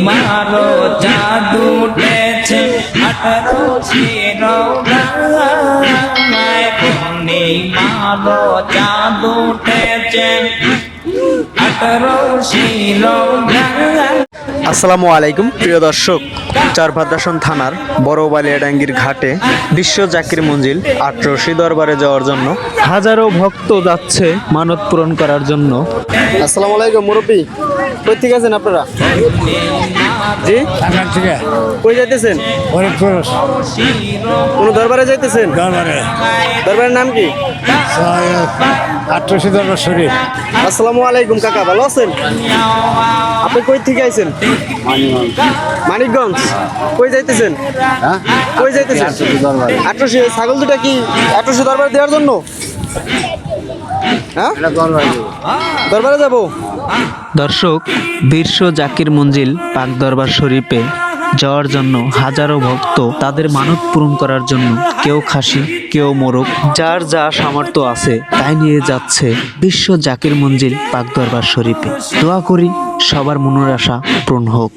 মারো জাদু উঠেছে 18 শিরোনামায় মারো জাদু উঠেছে 18 শিরোনামায়। আসসালামু আলাইকুম প্রিয় দর্শক, চারভাদ্রাসন থানার বড় বালিয়াডাঙ্গির ঘাটে বিশ্ব জাকির মঞ্জিল আটরশি দরবারে যাওয়ার জন্য হাজারো ভক্ত যাচ্ছে মানত পূরণ করার জন্য। আসসালামু আলাইকুম মুরব্বী, কই থেকে আছেন আপনারা? জি, ঢাকার থেকে। কই যাইতেছেন? ফরিদপুর কোন দরবারে যাইতেছেন? দরবারে দরবারের নাম কি? 18 দরবার শরীফ। আসসালামু আলাইকুম কাকা, ভালো আছেন? আপনি কই থেকে আইছেন? মানিকগঞ্জ। কই যাইতেছেন? কই যাইতেছেন? 18 ছাগল দুটা কি 18 দরবারে দেওয়ার জন্য? হ্যাঁ, দরবারে যাব। দর্শক, বিশ্ব জাকির মঞ্জিল পাক দরবার শরীফে যাওয়ার জন্য হাজারো ভক্ত তাদের মানত পূরণ করার জন্য কেউ খাসি, কেউ মোরগ, যার যা সামর্থ্য আছে তাই নিয়ে যাচ্ছে বিশ্ব জাকির মঞ্জিল পাক দরবার শরীফে। দোয়া করি সবার মনের আশা পূরণ হোক।